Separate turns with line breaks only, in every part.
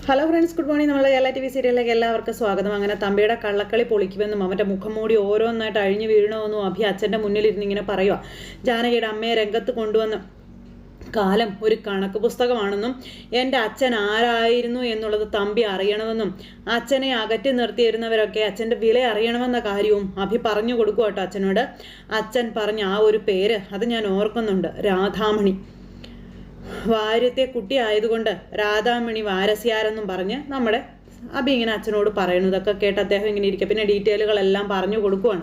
Hello friends, good morning. നമ്മൾ Kerala TV സീരിയലിലേക്ക് എല്ലാവർക്കും സ്വാഗതം. അങ്ങനെ തമ്പിയുടെ കള്ളക്കളി പൊളിക്കുമെന്നും അവൻ്റെ മുഖം മൂടി ഓരോന്നായിട്ട് അഴിഞ്ഞു വീഴണമെന്നും അഭി അച്ഛൻ്റെ മുന്നിലിരുന്ന് ഇങ്ങനെ പറയുക. ജാനകിയുടെ അമ്മയെ രംഗത്ത് കൊണ്ടുവന്ന് കാലം ഒരു കണക്ക് പുസ്തകമാണെന്നും എൻ്റെ അച്ഛൻ ആരായിരുന്നു എന്നുള്ളത് തമ്പി അറിയണമെന്നും അച്ഛനെ അകറ്റി നിർത്തിയിരുന്നവരൊക്കെ അച്ഛൻ്റെ വില അറിയണമെന്ന കാര്യവും അഭി പറഞ്ഞു കൊടുക്കുക കേട്ടോ അച്ഛനോട്. അച്ഛൻ പറഞ്ഞ ആ ഒരു പേര് അത് ഞാൻ ഓർക്കുന്നുണ്ട്, രാധാമണി. വാര്യത്തെ കുട്ടി ആയതുകൊണ്ട് രാധാമണി വാരസ്യാരെന്നും പറഞ്ഞ് നമ്മുടെ അഭി ഇങ്ങനെ അച്ഛനോട് പറയുന്നു. ഇതൊക്കെ കേട്ട് അദ്ദേഹം ഇങ്ങനെ ഇരിക്കുക. പിന്നെ ഡീറ്റെയിലുകളെല്ലാം പറഞ്ഞു കൊടുക്കുവാണ്.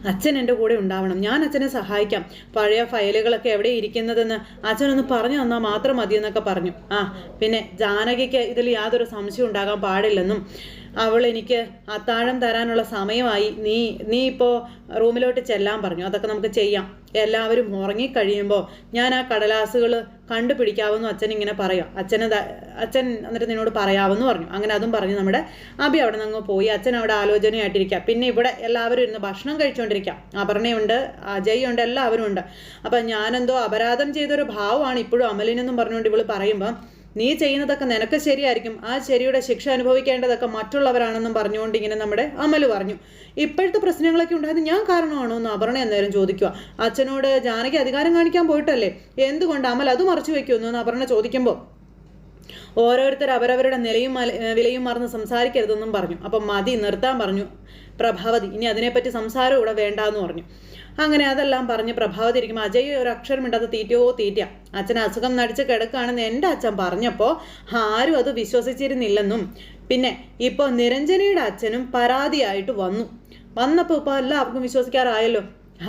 അച്ഛൻ എൻ്റെ കൂടെ ഉണ്ടാവണം, ഞാൻ അച്ഛനെ സഹായിക്കാം, പഴയ ഫയലുകളൊക്കെ എവിടെ ഇരിക്കുന്നതെന്ന് അച്ഛനൊന്ന് പറഞ്ഞു തന്നാൽ മാത്രം മതിയെന്നൊക്കെ പറഞ്ഞു. പിന്നെ ജാനകിക്ക് ഇതിൽ യാതൊരു സംശയം ഉണ്ടാകാൻ പാടില്ലെന്നും അവൾ എനിക്ക് അത്താഴം തരാനുള്ള സമയമായി, നീ ഇപ്പോൾ റൂമിലോട്ട് ചെല്ലാൻ പറഞ്ഞു. അതൊക്കെ നമുക്ക് ചെയ്യാം, എല്ലാവരും ഉറങ്ങിക്കഴിയുമ്പോൾ ഞാൻ ആ കടലാസുകൾ കണ്ടുപിടിക്കാമെന്നും അച്ഛൻ ഇങ്ങനെ പറയാം. അച്ഛൻ എന്നിട്ട് നിന്നോട് പറയാമെന്ന് പറഞ്ഞു. അങ്ങനെ അതും പറഞ്ഞു നമ്മുടെ അഭി അവിടെ നിന്ന് പോയി. അച്ഛൻ അവിടെ ആലോചനയായിട്ടിരിക്കാം. പിന്നെ ഇവിടെ എല്ലാവരും ഇരുന്ന് ഭക്ഷണം കഴിച്ചുകൊണ്ടിരിക്കാം. അപർണയുണ്ട്, അജയ് ഉണ്ട്, എല്ലാവരും ഉണ്ട്. അപ്പം ഞാനെന്തോ അപരാധം ചെയ്തൊരു ഭാവമാണ് ഇപ്പോഴും അമലിനെന്നും പറഞ്ഞുകൊണ്ട് ഇവള് പറയുമ്പോൾ നീ ചെയ്യുന്നതൊക്കെ നിനക്ക് ശരിയായിരിക്കും, ആ ശരിയുടെ ശിക്ഷ അനുഭവിക്കേണ്ടതൊക്കെ മറ്റുള്ളവരാണെന്നും പറഞ്ഞുകൊണ്ട് ഇങ്ങനെ നമ്മുടെ അമല് പറഞ്ഞു. ഇപ്പോഴത്തെ പ്രശ്നങ്ങളൊക്കെ ഉണ്ടായത് ഞാൻ കാരണമാണോ എന്ന് അപർണ എന്നേരം ചോദിക്കുക. അച്ഛനോട് ജാനകി അധികാരം കാണിക്കാൻ പോയിട്ടല്ലേ, എന്തുകൊണ്ട് അമൽ അത് മറച്ചു വെക്കുമെന്നു എന്ന് അപർണ ചോദിക്കുമ്പോൾ ഓരോരുത്തർ അവരവരുടെ നിലയും വിലയും മറന്ന് സംസാരിക്കരുതെന്നും പറഞ്ഞു. അപ്പം മതി, നിർത്താൻ പറഞ്ഞു പ്രഭാവതി. ഇനി അതിനെപ്പറ്റി സംസാരം ഇവിടെ വേണ്ടാന്ന് പറഞ്ഞു. അങ്ങനെ അതെല്ലാം പറഞ്ഞ് പ്രഭാവതി ഇരിക്കുമ്പോൾ അജയ് ഒരു അക്ഷരമിണ്ടാത്ത തീറ്റ. അച്ഛൻ അസുഖം നടിച്ച് കിടക്കുകയാണെന്ന് എൻ്റെ അച്ഛൻ പറഞ്ഞപ്പോൾ ആരും അത് വിശ്വസിച്ചിരുന്നില്ലെന്നും പിന്നെ ഇപ്പോൾ നിരഞ്ജനയുടെ അച്ഛനും പരാതിയായിട്ട് വന്നപ്പോൾ ഇപ്പോൾ എല്ലാവർക്കും വിശ്വസിക്കാറായല്ലോ.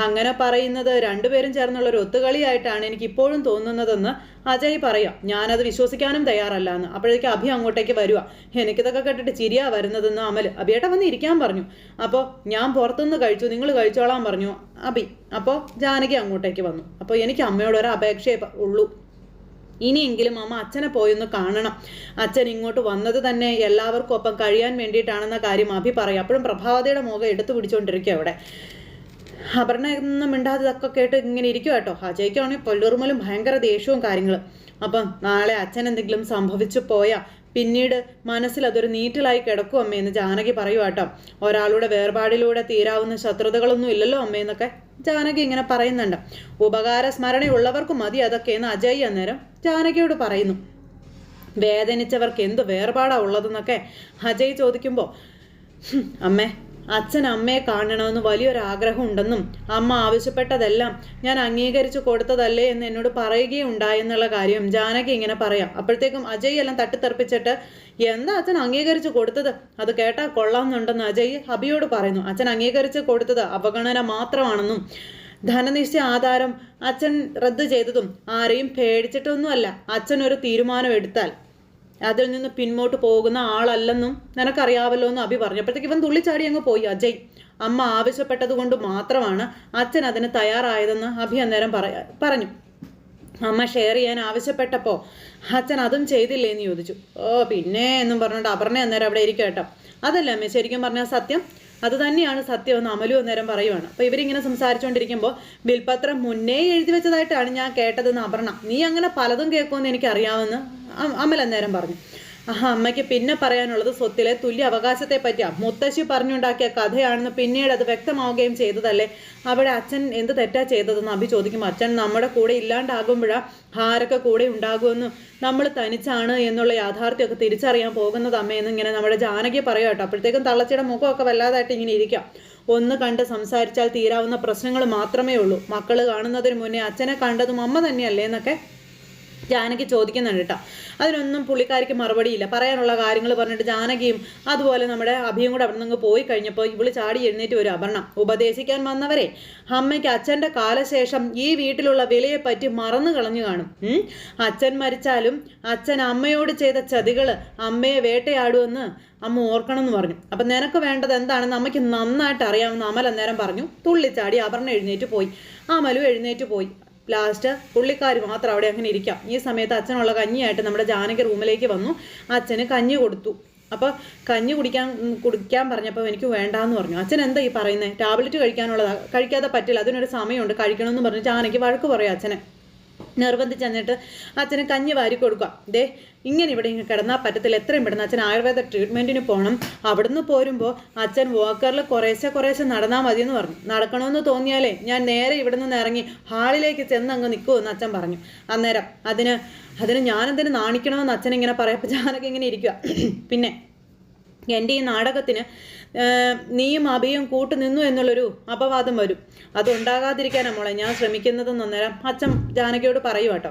അങ്ങനെ പറയുന്നത് രണ്ടുപേരും ചേർന്നുള്ളൊരു ഒത്തുകളിയായിട്ടാണ് എനിക്ക് ഇപ്പോഴും തോന്നുന്നതെന്ന് അജയ് പറയാം. ഞാനത് വിശ്വസിക്കാനും തയ്യാറല്ല എന്ന്. അപ്പോഴേക്കും അഭി അങ്ങോട്ടേക്ക് വരിക. എനിക്കിതൊക്കെ കേട്ടിട്ട് ചിരിയാ വരുന്നതെന്ന് അമൽ. അഭിയേട്ട വന്ന് ഇരിക്കാൻ പറഞ്ഞു. അപ്പോൾ ഞാൻ പുറത്തുനിന്ന് കഴിച്ചു, നിങ്ങൾ കഴിച്ചോളാൻ പറഞ്ഞു അഭി. അപ്പോൾ ജാനകി അങ്ങോട്ടേക്ക് വന്നു. അപ്പോൾ എനിക്ക് അമ്മയോടൊരു അപേക്ഷയേ ഉള്ളൂ, ഇനിയെങ്കിലും അമ്മ അച്ഛനെ പോയൊന്ന് കാണണം. അച്ഛൻ ഇങ്ങോട്ട് വന്നത് തന്നെ എല്ലാവർക്കും ഒപ്പം കഴിയാൻ വേണ്ടിയിട്ടാണെന്ന കാര്യം അഭി പറയും. അപ്പോഴും പ്രഭാവതിയുടെ മുഖം എടുത്തു പിടിച്ചുകൊണ്ടിരിക്കുക അവിടെ. അപർണ ഒന്നും മിണ്ടാതെ ഇതൊക്കെ കേട്ട് ഇങ്ങനെ ഇരിക്കും കേട്ടോ. അജയ്ക്കാണെങ്കിൽ പൊല്ലുറുമലും ഭയങ്കര ദേഷ്യവും കാര്യങ്ങളും. അപ്പം നാളെ അച്ഛൻ എന്തെങ്കിലും സംഭവിച്ചു പോയാൽ പിന്നീട് മനസ്സിൽ അതൊരു നീറ്റലായി കിടക്കും അമ്മയെന്ന് ജാനകി പറയുക കേട്ടോ. ഒരാളുടെ വേർപാടിലൂടെ തീരാവുന്ന ശത്രുതകളൊന്നും ഇല്ലല്ലോ അമ്മയെന്നൊക്കെ ജാനകി ഇങ്ങനെ പറയുന്നുണ്ട്. ഉപകാര സ്മരണയുള്ളവർക്കും മതി അതൊക്കെയെന്ന് അജയ് അന്നേരം ജാനകിയോട് പറയുന്നു. വേദനിച്ചവർക്ക് എന്ത് വേർപാടാ ഉള്ളതെന്നൊക്കെ അജയ് ചോദിക്കുമ്പോൾ അമ്മേ, അച്ഛൻ അമ്മയെ കാണണമെന്ന് വലിയൊരാഗ്രഹം ഉണ്ടെന്നും അമ്മ ആവശ്യപ്പെട്ടതെല്ലാം ഞാൻ അംഗീകരിച്ചു കൊടുത്തതല്ലേ എന്ന് എന്നോട് പറയുകയുണ്ടായെന്നുള്ള കാര്യം ജാനകി ഇങ്ങനെ പറയാം. അപ്പോഴത്തേക്കും അജയ് എല്ലാം തട്ടിത്തെറിപ്പിച്ചിട്ട് എന്താ അച്ഛൻ അംഗീകരിച്ചു കൊടുത്തത്, അത് കേട്ടാൽ കൊള്ളാമെന്നുണ്ടെന്ന് അജയ് അഭിയോട് പറയുന്നു. അച്ഛൻ അംഗീകരിച്ചു കൊടുത്തത് അവഗണന മാത്രമാണെന്നും ധനനിശ്ചയ ആധാരം അച്ഛൻ റദ്ദ് ചെയ്തതും ആരെയും പേടിച്ചിട്ടൊന്നുമല്ല, അച്ഛനൊരു തീരുമാനം എടുത്താൽ അതിൽ നിന്ന് പിന്നോട്ട് പോകുന്ന ആളല്ലെന്നും നിനക്കറിയാവല്ലോ എന്ന് അഭി പറഞ്ഞു. അപ്പോഴത്തേക്ക് ഇവൻ തുള്ളിച്ചാടി അങ്ങ് പോയി. അജയ് അമ്മ ആവശ്യപ്പെട്ടത് കൊണ്ട് മാത്രമാണ് അച്ഛൻ അതിന് തയ്യാറായതെന്ന് അഭി അന്നേരം പറഞ്ഞു. അമ്മ ഷെയർ ചെയ്യാൻ ആവശ്യപ്പെട്ടപ്പോൾ അച്ഛൻ അതും ചെയ്തില്ലേ എന്ന് ചോദിച്ചു. പിന്നെ എന്നും പറഞ്ഞുകൊണ്ട് അപർണ അന്നേരം അവിടെ ഇരിക്കും കേട്ടോ. അതല്ല അമ്മ, ശരിക്കും പറഞ്ഞാൽ സത്യം അത് തന്നെയാണ് സത്യമെന്ന് അമലു അന്നേരം പറയുവാണ്. അപ്പോൾ ഇവരിങ്ങനെ സംസാരിച്ചുകൊണ്ടിരിക്കുമ്പോൾ ബിൽപത്രം മുന്നേ എഴുതി വെച്ചതായിട്ടാണ് ഞാൻ കേട്ടതെന്ന് അപർണ. നീ അങ്ങനെ പലതും കേൾക്കുമെന്ന് എനിക്കറിയാമെന്ന് അമൽ അന്നേരം പറഞ്ഞു. അമ്മയ്ക്ക് പിന്നെ പറയാനുള്ളത് സ്വത്തിലെ തുല്യ അവകാശത്തെ പറ്റിയാണ്. മുത്തശ്ശി പറഞ്ഞുണ്ടാക്കിയ കഥയാണെന്ന് പിന്നീട് അത് വ്യക്തമാവുകയും ചെയ്തതല്ലേ. അവിടെ അച്ഛൻ എന്ത് തെറ്റാ ചെയ്തതെന്ന് അഭി ചോദിക്കും. അച്ഛൻ നമ്മുടെ കൂടെ ഇല്ലാണ്ടാകുമ്പോഴാണ് ആരൊക്കെ കൂടെ ഉണ്ടാകുമെന്നും നമ്മൾ തനിച്ചാണ് എന്നുള്ള യാഥാർത്ഥ്യമൊക്കെ തിരിച്ചറിയാൻ പോകുന്നത് അമ്മയെന്ന് ഇങ്ങനെ നമ്മുടെ ജാനകി പറയാം കേട്ടോ. അപ്പോഴത്തേക്കും തള്ളച്ചിയുടെ മുഖമൊക്കെ വല്ലാതായിട്ട് ഇങ്ങനെ ഇരിക്കാം. ഒന്ന് കണ്ട് സംസാരിച്ചാൽ തീരാവുന്ന പ്രശ്നങ്ങൾ മാത്രമേ ഉള്ളൂ. മക്കൾ കാണുന്നതിന് മുന്നേ അച്ഛനെ കണ്ടതും അമ്മ തന്നെയല്ലേ എന്നൊക്കെ ജാനകി ചോദിക്കുന്നുണ്ട് കേട്ടോ. അതിനൊന്നും പുള്ളിക്കാരിക്ക് മറുപടിയില്ല. പറയാനുള്ള കാര്യങ്ങൾ പറഞ്ഞിട്ട് ജാനകിയും അതുപോലെ നമ്മുടെ അഭിയും കൂടെ അവിടെ നിന്ന് പോയി കഴിഞ്ഞപ്പോൾ ഇവള് ചാടി എഴുന്നേറ്റ് വരും. അപർണ, ഉപദേശിക്കാൻ വന്നവരെ അമ്മയ്ക്ക് അച്ഛൻ്റെ കാലശേഷം ഈ വീട്ടിലുള്ള വിലയെപ്പറ്റി മറന്നു കളഞ്ഞു കാണും. അച്ഛൻ മരിച്ചാലും അച്ഛൻ അമ്മയോട് ചെയ്ത ചതികൾ അമ്മയെ വേട്ടയാടുമെന്ന് അമ്മ ഓർക്കണം എന്ന് പറഞ്ഞു. അപ്പം നിനക്ക് വേണ്ടത് എന്താണെന്ന് അമ്മയ്ക്ക് നന്നായിട്ട് അറിയാമെന്ന് അമൽ അന്നേരം പറഞ്ഞു. തുള്ളിച്ചാടി അപർണ എഴുന്നേറ്റ് പോയി. അമലും എഴുന്നേറ്റ് പോയി. ലാസ്റ്റ് പുള്ളിക്കാർ മാത്രം അവിടെ അങ്ങനെ ഇരിക്കാം. ഈ സമയത്ത് അച്ഛനുള്ള കഞ്ഞിയായിട്ട് നമ്മുടെ ജാനകി റൂമിലേക്ക് വന്നു. അച്ഛന് കഞ്ഞി കൊടുത്തു. അപ്പോൾ കഞ്ഞി കുടിക്കാൻ പറഞ്ഞപ്പോൾ എനിക്ക് വേണ്ടാന്ന് പറഞ്ഞു. അച്ഛൻ എന്താ ഈ പറയുന്നത്, ടാബ്ലറ്റ് കഴിക്കാനുള്ളതാ, കഴിക്കാതെ പറ്റില്ല, അതിനൊരു സമയമുണ്ട്, കഴിക്കണമെന്ന് പറഞ്ഞു ജാനകി വഴക്ക് പറയും അച്ഛനെ. നിർബന്ധിച്ച് എന്നിട്ട് അച്ഛന് കഞ്ഞി വാരി കൊടുക്കുക. ദേ ഇങ്ങനെ ഇവിടെ ഇങ്ങനെ കിടന്നാൽ പറ്റത്തില്ല, എത്രയും പെട്ടെന്ന് അച്ഛൻ ആയുർവേദ ട്രീറ്റ്മെൻറ്റിന് പോകണം. അവിടുന്ന് പോരുമ്പോൾ അച്ഛൻ വാക്കറിൽ കുറേശ്ശെ നടന്നാൽ മതിയെന്ന് പറഞ്ഞു. നടക്കണമെന്ന് തോന്നിയാലേ ഞാൻ നേരെ ഇവിടെ നിന്ന് ഇറങ്ങി ഹാളിലേക്ക് ചെന്ന് അങ്ങ് നിൽക്കുമെന്ന് അച്ഛൻ പറഞ്ഞു. അന്നേരം അതിന് ഞാനെന്തിനു നാണിക്കണമെന്ന് അച്ഛൻ ഇങ്ങനെ പറയപ്പോൾ ജാനകി ഇങ്ങനെ ഇരിക്കുക. പിന്നെ എൻ്റെ ഈ നാടകത്തിന് നീയും അഭിയും കൂട്ടു നിന്നു എന്നുള്ളൊരു അപവാദം വരും. അതുണ്ടാകാതിരിക്കാനാണ് മോളെ ഞാൻ ശ്രമിക്കുന്നതെന്ന് അന്നേരം അച്ഛൻ ജാനകിയോട് പറയും കേട്ടോ.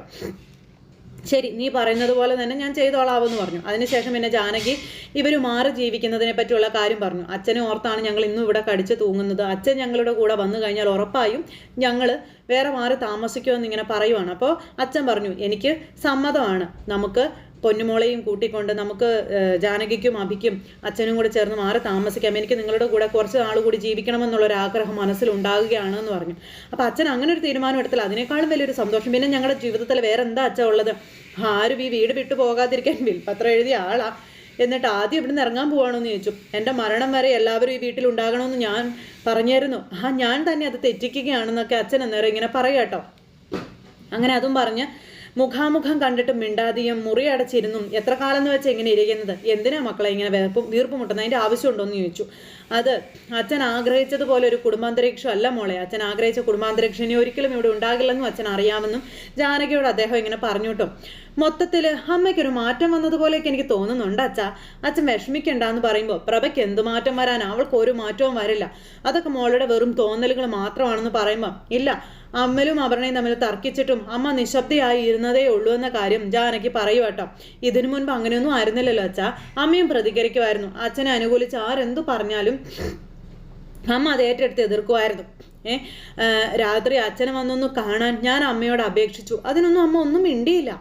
ശരി, നീ പറയുന്നത് പോലെ തന്നെ ഞാൻ ചെയ്തോളാവെന്ന് പറഞ്ഞു. അതിനുശേഷം പിന്നെ ജാനകി ഇവർ മാറി ജീവിക്കുന്നതിനെ പറ്റിയുള്ള കാര്യം പറഞ്ഞു. അച്ഛനെ ഓർത്താണ് ഞങ്ങൾ ഇന്നും ഇവിടെ കടിച്ചു തൂങ്ങുന്നത്. അച്ഛൻ ഞങ്ങളുടെ കൂടെ വന്നു കഴിഞ്ഞാൽ ഉറപ്പായും ഞങ്ങൾ വേറെ മാറി താമസിക്കുമെന്ന് ഇങ്ങനെ പറയുവാണ്. അപ്പോൾ അച്ഛൻ പറഞ്ഞു എനിക്ക് സമ്മതമാണ്, നമുക്ക് പൊന്നുമോളെയും കൂട്ടിക്കൊണ്ട് നമുക്ക് ജാനകിക്കും അഭിക്കും അച്ഛനും കൂടെ ചേർന്ന് മാറി താമസിക്കാം. എനിക്ക് നിങ്ങളുടെ കൂടെ കുറച്ച് നാൾ കൂടി ജീവിക്കണമെന്നുള്ളൊരാഗ്രഹം മനസ്സിലുണ്ടാകുകയാണ് എന്ന് പറഞ്ഞു. അപ്പോൾ അച്ഛൻ അങ്ങനെ ഒരു തീരുമാനം എടുത്താൽ അതിനേക്കാളും വലിയൊരു സന്തോഷം. പിന്നെ ഞങ്ങളുടെ ജീവിതത്തിൽ വേറെ എന്താ അച്ഛൻ ഉള്ളത്? ആരും ഈ വീട് വിട്ടു പോകാതിരിക്കാൻ വിൽപ്പത്രം എഴുതിയ ആളാ. എന്നിട്ട് ആദ്യം ഇവിടുന്ന് ഇറങ്ങാൻ പോവാണോന്ന് ചോദിച്ചു. എൻ്റെ മരണം വരെ എല്ലാവരും ഈ വീട്ടിലുണ്ടാകണമെന്ന് ഞാൻ പറഞ്ഞായിരുന്നു. ഞാൻ തന്നെ അത് തെറ്റിക്കുകയാണെന്നൊക്കെ അച്ഛൻ അന്നേരം ഇങ്ങനെ പറയാട്ടോ. അങ്ങനെ അതും പറഞ്ഞ് മുഖാമുഖം കണ്ടിട്ട് മിണ്ടാതിയും മുറി അടച്ചിരുന്നും എത്ര കാലം എന്ന് വെച്ചാൽ ഇങ്ങനെ ഇരിക്കുന്നത്? എന്തിനാ മക്കളെ ഇങ്ങനെ വീർപ്പ് മുട്ടുന്നത്? അതിൻ്റെ ആവശ്യമുണ്ടോയെന്ന് ചോദിച്ചു. അത് അച്ഛൻ ആഗ്രഹിച്ചതുപോലെ ഒരു കുടുംബാന്തരീക്ഷം അല്ല മോളെ. അച്ഛൻ ആഗ്രഹിച്ച കുടുംബാന്തരീക്ഷം ഇനി ഒരിക്കലും ഇവിടെ ഉണ്ടാകില്ലെന്നും അച്ഛൻ അറിയാമെന്നും ജാനകിയോട് അദ്ദേഹം ഇങ്ങനെ പറഞ്ഞു കേട്ടോ. മൊത്തത്തിൽ അമ്മയ്ക്കൊരു മാറ്റം വന്നതുപോലെയൊക്കെ എനിക്ക് തോന്നുന്നുണ്ട് അച്ഛാ. അച്ഛൻ വിഷമിക്കണ്ടെന്ന് പറയുമ്പോൾ പ്രഭയ്ക്ക് എന്ത് മാറ്റം വരാൻ? അവൾക്ക് ഒരു മാറ്റവും വരില്ല. അതൊക്കെ മോളുടെ വെറും തോന്നലുകൾ മാത്രമാണെന്ന് പറയുമ്പോൾ ഇല്ല, അമ്മലും അപർണയും തമ്മിൽ തർക്കിച്ചിട്ടും അമ്മ നിശബ്ദയായി ഇരുന്നതേ ഉള്ളൂ എന്ന കാര്യം ജാനകി പറയൂ കേട്ടോ. ഇതിനു മുൻപ് അങ്ങനെയൊന്നും ആയിരുന്നില്ലല്ലോ അച്ഛാ. അമ്മയും പ്രതികരിക്കുമായിരുന്നു. അച്ഛനെ അനുകൂലിച്ച് ആരെന്തു പറഞ്ഞാലും അമ്മ അത് ഏറ്റെടുത്ത് എതിർക്കുമായിരുന്നു. രാത്രി അച്ഛനെ വന്നൊന്ന് കാണാൻ ഞാൻ അമ്മയോട് അപേക്ഷിച്ചു. അതിനൊന്നും അമ്മ ഒന്നും മിണ്ടിയില്ല.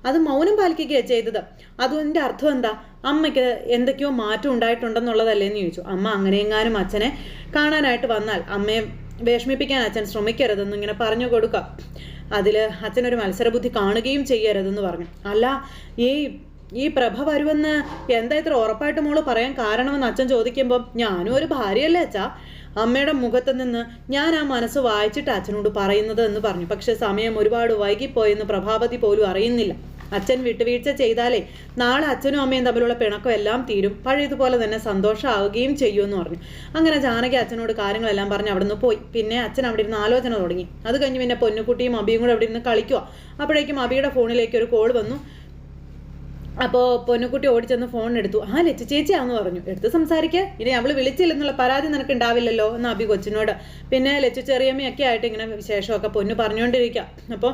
അത് മൗനം പാലിക്കുകയാണ് ചെയ്തത്. അതിൻ്റെ അർത്ഥം എന്താ? അമ്മയ്ക്ക് എന്തൊക്കെയോ മാറ്റം ഉണ്ടായിട്ടുണ്ടെന്നുള്ളതല്ലേ എന്ന് ചോദിച്ചു. അമ്മ അങ്ങനെയെങ്ങാനും അച്ഛനെ കാണാനായിട്ട് വന്നാൽ അമ്മയെ വിഷമിപ്പിക്കാൻ അച്ഛൻ ശ്രമിക്കരുതെന്ന് ഇങ്ങനെ പറഞ്ഞു കൊടുക്കുക. അതിൽ അച്ഛനൊരു മത്സരബുദ്ധി കാണുകയും ചെയ്യരുതെന്ന് പറഞ്ഞു. അല്ല, ഈ പ്രഭ വരുമെന്ന് എന്താ ഇത്ര ഉറപ്പായിട്ട് മോള് പറയാൻ കാരണമെന്ന് അച്ഛൻ ചോദിക്കുമ്പോൾ ഞാനും ഒരു ഭാര്യയല്ലേ അച്ഛാ. അമ്മയുടെ മുഖത്ത് നിന്ന് ഞാൻ ആ മനസ്സ് വായിച്ചിട്ട് അച്ഛനോട് പറയുന്നത് എന്ന് പറഞ്ഞു. പക്ഷെ സമയം ഒരുപാട് വൈകിപ്പോയെന്ന് പ്രഭാവതി പോലും അറിയുന്നില്ല. അച്ഛൻ വിട്ടുവീഴ്ച ചെയ്താലേ നാളെ അച്ഛനും അമ്മയും തമ്മിലുള്ള പിണക്കം എല്ലാം തീരും, പഴയതുപോലെ തന്നെ സന്തോഷമാവുകയും ചെയ്യുമെന്ന് പറഞ്ഞു. അങ്ങനെ ജാനകി അച്ഛനോട് കാര്യങ്ങളെല്ലാം പറഞ്ഞ് അവിടെ നിന്ന് പോയി. പിന്നെ അച്ഛൻ അവിടെ ഇരുന്ന് ആലോചന തുടങ്ങി. അത് കഴിഞ്ഞ് പിന്നെ പൊന്നുകുട്ടിയും അബിയും കൂടെ അവിടെ ഇരുന്ന് കളിക്കുക. അപ്പോഴേക്കും അബിയുടെ ഫോണിലേക്ക് ഒരു കോൾ വന്നു. അപ്പോൾ പൊന്നുകുട്ടി ഓടിച്ചെന്ന് ഫോൺ എടുത്തു. ലച്ചു ചേച്ചിയാന്ന് പറഞ്ഞു. എടുത്ത് സംസാരിക്കുക, ഇനി അവൾ വിളിച്ചില്ലെന്നുള്ള പരാതി നിനക്ക് ഉണ്ടാവില്ലല്ലോ എന്ന് അബി കൊച്ചിനോട്. പിന്നെ ലച്ചു ചെറിയമ്മയൊക്കെ ആയിട്ട് ഇങ്ങനെ വിശേഷമൊക്കെ പൊന്നു പറഞ്ഞുകൊണ്ടിരിക്കുക. അപ്പോൾ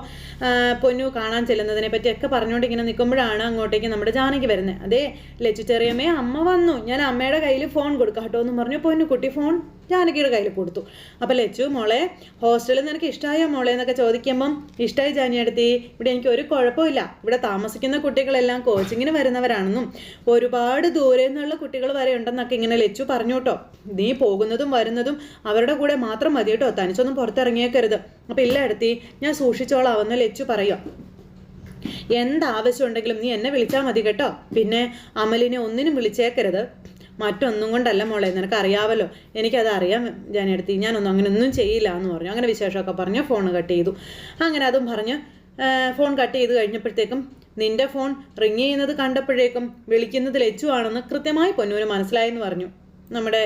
പൊന്നു കാണാൻ ചെല്ലുന്നതിനെ പറ്റിയൊക്കെ പറഞ്ഞുകൊണ്ട് ഇങ്ങനെ നിൽക്കുമ്പോഴാണ് അങ്ങോട്ടേക്ക് നമ്മുടെ ജാനകി വരുന്നത്. അതേ ലച്ചു ചെറിയമ്മയെ അമ്മ വന്നു, ഞാൻ അമ്മയുടെ കയ്യിൽ ഫോൺ കൊടുക്കാം കേട്ടോ എന്ന് പറഞ്ഞു. പൊന്നുകുട്ടി ഫോൺ ജാനകിയുടെ കയ്യിൽ കൊടുത്തു. അപ്പോൾ ലച്ചു മോളെ ഹോസ്റ്റലിൽ നിനക്ക് ഇഷ്ടമായോ മോളെ എന്നൊക്കെ ചോദിക്കുമ്പം ഇഷ്ടമായി ജാനിയടുത്തി, ഇവിടെ എനിക്ക് ഒരു കുഴപ്പമില്ല. ഇവിടെ താമസിക്കുന്ന കുട്ടികളെല്ലാം കോച്ചിങ്ങിന് വരുന്നവരാണെന്നും ഒരുപാട് ദൂരെ നിന്നുള്ള കുട്ടികൾ വരെ ഉണ്ടെന്നൊക്കെ ഇങ്ങനെ ലച്ചു പറഞ്ഞു കേട്ടോ. നീ പോകുന്നതും വരുന്നതും അവരുടെ കൂടെ മാത്രം മതി കേട്ടോ, തനിച്ചൊന്നും പുറത്തിറങ്ങിയേക്കരുത്. അപ്പം ഇല്ല എടുത്തി, ഞാൻ സൂക്ഷിച്ചോളാവെന്ന് ലച്ചു പറയുക. എന്താവശ്യം ഉണ്ടെങ്കിലും നീ എന്നെ വിളിച്ചാൽ മതി കേട്ടോ. പിന്നെ അമലിനെ ഒന്നിനും വിളിച്ചേക്കരുത്. മറ്റൊന്നും കൊണ്ടല്ല മോളെ, നിനക്ക് അറിയാമല്ലോ, എനിക്കത് അറിയാം ജാനിയടുത്തി, ഞാനൊന്നും അങ്ങനെയൊന്നും ചെയ്യില്ല എന്ന് പറഞ്ഞു. അങ്ങനെ വിശേഷമൊക്കെ പറഞ്ഞ് ഫോൺ കട്ട് ചെയ്തു. അങ്ങനെ അതും പറഞ്ഞ് ഫോൺ കട്ട് ചെയ്ത് കഴിഞ്ഞപ്പോഴത്തേക്കും നിന്റെ ഫോൺ റിങ് ചെയ്യുന്നത് കണ്ടപ്പോഴേക്കും വിളിക്കുന്നത് ലച്ചു ആണെന്ന് കൃത്യമായി പൊന്നൂന് മനസ്സിലായെന്ന് പറഞ്ഞു നമ്മുടെ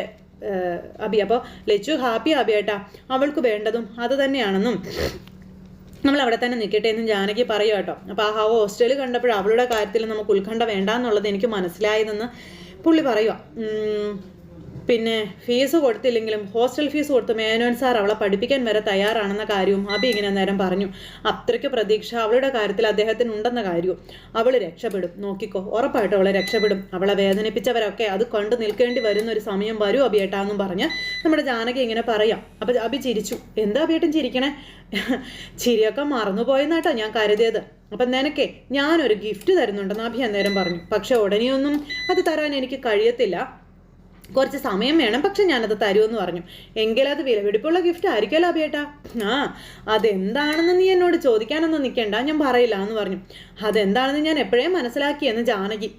അബി. അപ്പോൾ ലച്ചു ഹാപ്പി അബിയേട്ടാ, അവൾക്ക് വേണ്ടതും അത് തന്നെയാണെന്നും നമ്മൾ അവിടെ തന്നെ നിൽക്കട്ടെ എന്നും ജാനകി പറയുക കേട്ടോ. അപ്പോൾ ആ ഹോസ്റ്റൽ കണ്ടപ്പോൾ അവളുടെ കാര്യത്തിൽ നമുക്ക് ഉത്കണ്ഠ വേണ്ടാന്നുള്ളത് എനിക്ക് മനസ്സിലായതെന്ന് പുള്ളി പറയുക. പിന്നെ ഫീസ് കൊടുത്തില്ലെങ്കിലും ഹോസ്റ്റൽ ഫീസ് കൊടുത്ത് മേനോൻ സാർ അവളെ പഠിപ്പിക്കാൻ വരെ തയ്യാറാണെന്ന കാര്യവും അബി ഇങ്ങനെ നേരം പറഞ്ഞു. അത്രയ്ക്ക് പ്രതീക്ഷ അവളുടെ കാര്യത്തിൽ അദ്ദേഹത്തിന് ഉണ്ടെന്ന കാര്യവും. അവൾ രക്ഷപ്പെടും, നോക്കിക്കോ, ഉറപ്പായിട്ടും അവളെ രക്ഷപ്പെടും. അവളെ വേദനിപ്പിച്ചവരൊക്കെ അത് കണ്ടു നിൽക്കേണ്ടി വരുന്ന ഒരു സമയം വരും അബിയേട്ടാന്നും പറഞ്ഞ് നമ്മുടെ ജാനകി ഇങ്ങനെ പറയാം. അപ്പം അബി ചിരിച്ചു. എന്താ അബിയേട്ടൻ ചിരിക്കണേ? ചിരിയൊക്കെ മറന്നുപോയെന്നാട്ടോ ഞാൻ കരുതിയത്. അപ്പം നിനക്കേ ഞാനൊരു ഗിഫ്റ്റ് തരുന്നുണ്ടെന്ന് അബി അന്നേരം പറഞ്ഞു. പക്ഷെ ഉടനെയൊന്നും അത് തരാൻ എനിക്ക് കഴിയത്തില്ല, കുറച്ച് സമയം വേണം, പക്ഷെ ഞാനത് തരുമെന്ന് പറഞ്ഞു. എങ്കിലത് വിലപിടിപ്പുള്ള ഗിഫ്റ്റ് ആയിരിക്കുമല്ലോ അബിയേട്ടാ. അതെന്താണെന്ന് നീ എന്നോട് ചോദിക്കാനൊന്നും നിൽക്കണ്ട, ഞാൻ പറയില്ല എന്ന് പറഞ്ഞു. അതെന്താണെന്ന് ഞാൻ എപ്പോഴേ മനസ്സിലാക്കിയെന്ന് ജാനകി.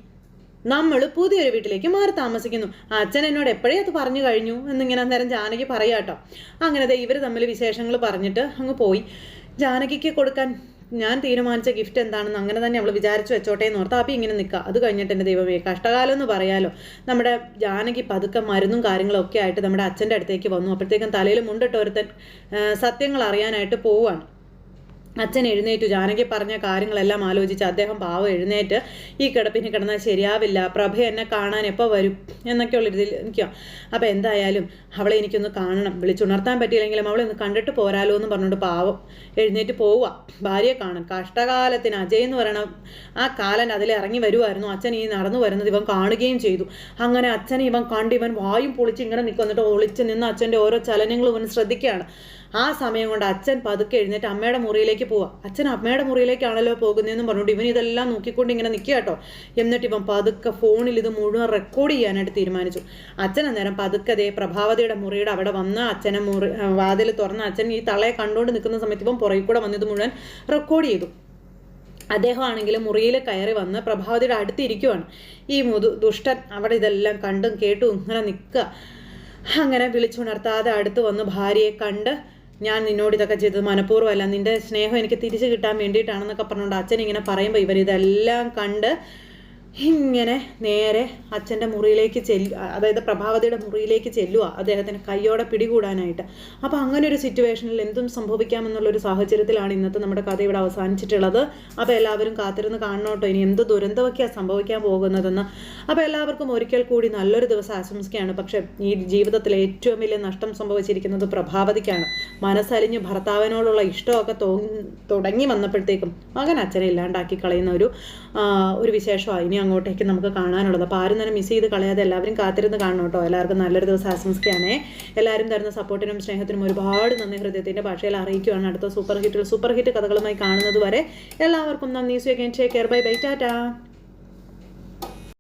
നമ്മൾ പുതിയൊരു വീട്ടിലേക്ക് മാറി താമസിക്കുന്നു, അച്ഛൻ എന്നോട് എപ്പോഴേ അത് പറഞ്ഞു കഴിഞ്ഞു എന്നിങ്ങനെ അന്നേരം ജാനകി പറയാട്ടോ. അങ്ങനെ ഇവർ തമ്മിൽ വിശേഷങ്ങൾ പറഞ്ഞിട്ട് അങ്ങ് പോയി. ജാനകിക്ക് കൊടുക്കാൻ ഞാൻ തീരുമാനിച്ച ഗിഫ്റ്റ് എന്താണെന്ന് അങ്ങനെ തന്നെ അവൾ വിചാരിച്ചു വെച്ചോട്ടെ എന്ന് ഓർത്ത്. അപ്പം ഇങ്ങനെ നിൽക്കുക. അത് കഴിഞ്ഞിട്ട് എൻ്റെ ദൈവമേ, കഷ്ടകാലം എന്ന് പറയാലോ. നമ്മുടെ ജാനകി പതുക്കെ മരുന്നും കാര്യങ്ങളും ഒക്കെ ആയിട്ട് നമ്മുടെ അച്ഛൻ്റെ അടുത്തേക്ക് വന്നു. അപ്പോഴത്തേക്കും തലയിൽ മുണ്ടിട്ട് ഒരുത്തൻ സത്യങ്ങൾ അറിയാനായിട്ട് പോവുകയാണ്. അച്ഛൻ എഴുന്നേറ്റു. ജാനകി പറഞ്ഞ കാര്യങ്ങളെല്ലാം ആലോചിച്ച് അദ്ദേഹം പാവം എഴുന്നേറ്റ് ഈ കിടപ്പിന് കിടന്നാൽ ശരിയാവില്ല, പ്രഭ എന്നെ കാണാൻ എപ്പോൾ വരും എന്നൊക്കെയുള്ള ഇതിൽ നിൽക്കുക. അപ്പോൾ എന്തായാലും അവളെ എനിക്കൊന്ന് കാണണം, വിളിച്ചുണർത്താൻ പറ്റിയില്ലെങ്കിലും അവളെ ഒന്ന് കണ്ടിട്ട് പോരാലോ എന്ന് പറഞ്ഞുകൊണ്ട് പാവം എഴുന്നേറ്റ് പോവുക. ഭാര്യയെ കാണും. കഷ്ടകാലത്തിന് അജയ് എന്ന് പറയണ ആ കാലൻ അതിൽ ഇറങ്ങി വരുമായിരുന്നു. അച്ഛൻ ഈ നടന്നു വരുന്നത് ഇവൻ കാണുകയും ചെയ്തു. അങ്ങനെ അച്ഛനെ ഇവൻ കണ്ട് ഇവൻ വായും പൊളിച്ച് ഇങ്ങനെ നിൽക്കുന്നിട്ട് ഒളിച്ച് നിന്ന് അച്ഛൻ്റെ ഓരോ ചലനങ്ങളും ഇവൻ ശ്രദ്ധിക്കുകയാണ്. ആ സമയം കൊണ്ട് അച്ഛൻ പതുക്കെ എഴുന്നേറ്റ് അമ്മയുടെ മുറിയിലേക്ക് പോവുക. അച്ഛൻ അമ്മയുടെ മുറിയിലേക്കാണല്ലോ പോകുന്നതെന്നും പറഞ്ഞുകൊണ്ട് ഇവൻ ഇതെല്ലാം നോക്കിക്കൊണ്ട് ഇങ്ങനെ നിൽക്കുക കേട്ടോ. എന്നിട്ട് ഇവൻ പതുക്കെ ഫോണിൽ ഇത് മുഴുവൻ റെക്കോർഡ് ചെയ്യാനായിട്ട് തീരുമാനിച്ചു. അച്ഛൻ അന്നേരം പതുക്കെ പ്രഭാവതിയുടെ മുറിയുടെ അവിടെ വന്ന് അച്ഛനെ വാതിൽ തുറന്ന് അച്ഛൻ ഈ തളയെ കണ്ടുകൊണ്ട് നിൽക്കുന്ന സമയത്ത് ഇവൻ പുറകിൽ കൂടെ വന്നത് മുഴുവൻ റെക്കോർഡ് ചെയ്തു. അദ്ദേഹം ആണെങ്കിലും മുറിയിൽ കയറി വന്ന് പ്രഭാവതിയുടെ അടുത്തിരിക്കുവാണ്. ഈ ദുഷ്ടൻ അവിടെ ഇതെല്ലാം കണ്ടും കേട്ടും ഇങ്ങനെ നിൽക്കുക. അങ്ങനെ വിളിച്ചുണർത്താതെ അടുത്ത് വന്ന് ഭാര്യയെ കണ്ട്, ഞാൻ നിന്നോട് ഇതൊക്കെ ചെയ്തത് മനഃപൂർവ്വമല്ല, നിന്റെ സ്നേഹം എനിക്ക് തിരിച്ചു കിട്ടാൻ വേണ്ടിയിട്ടാണെന്നൊക്കെ പറഞ്ഞുകൊണ്ട് അച്ഛൻ ഇങ്ങനെ പറയുമ്പോൾ ഇവരിതെല്ലാം കണ്ട് ഇങ്ങനെ നേരെ അച്ഛൻ്റെ മുറിയിലേക്ക് അതായത് പ്രഭാവതിയുടെ മുറിയിലേക്ക് ചെല്ലുക, അദ്ദേഹത്തിന് കയ്യോടെ പിടികൂടാനായിട്ട്. അപ്പോൾ അങ്ങനെ ഒരു സിറ്റുവേഷനിൽ എന്തും സംഭവിക്കാമെന്നുള്ളൊരു സാഹചര്യത്തിലാണ് ഇന്നത്തെ നമ്മുടെ കഥ ഇവിടെ അവസാനിച്ചിട്ടുള്ളത്. അപ്പോൾ എല്ലാവരും കാത്തിരുന്ന് കാണണോട്ടോ ഇനി എന്ത് ദുരന്തമൊക്കെയാണ് സംഭവിക്കാൻ പോകുന്നതെന്ന്. അപ്പോൾ എല്ലാവർക്കും ഒരിക്കൽ കൂടി നല്ലൊരു ദിവസം ആശംസിക്കുകയാണ്. പക്ഷേ ഈ ജീവിതത്തിൽ ഏറ്റവും വലിയ നഷ്ടം സംഭവിച്ചിരിക്കുന്നത് പ്രഭാവതിക്കാണ്. മനസ്സലിഞ്ഞ് ഭർത്താവിനോടുള്ള ഇഷ്ടമൊക്കെ തുടങ്ങി വന്നപ്പോഴത്തേക്കും മകൻ അച്ഛനെ ഇല്ലാണ്ടാക്കി കളയുന്ന ഒരു വിശേഷമാണ് ഇനി അങ്ങോട്ടേക്ക് നമുക്ക് കാണാനുള്ളത്. അപ്പോൾ ആരും തന്നെ മിസ് ചെയ്ത് കളയാതെ എല്ലാവരും കാത്തിരുന്ന് കാണണം കേട്ടോ. എല്ലാവർക്കും നല്ലൊരു ദിവസം ആശംസിക്കുകയാണേ. എല്ലാവരും തരുന്ന സപ്പോർട്ടിനും സ്നേഹത്തിനും ഒരുപാട് നന്ദി ഹൃദയത്തിൻ്റെ ഭാഷയിൽ അറിയിക്കുകയാണ്. അടുത്ത സൂപ്പർ ഹിറ്റ് കഥകളുമായി കാണുന്നത് വരെ എല്ലാവർക്കും നന്ദി. So again take care. Bye bye. Tata.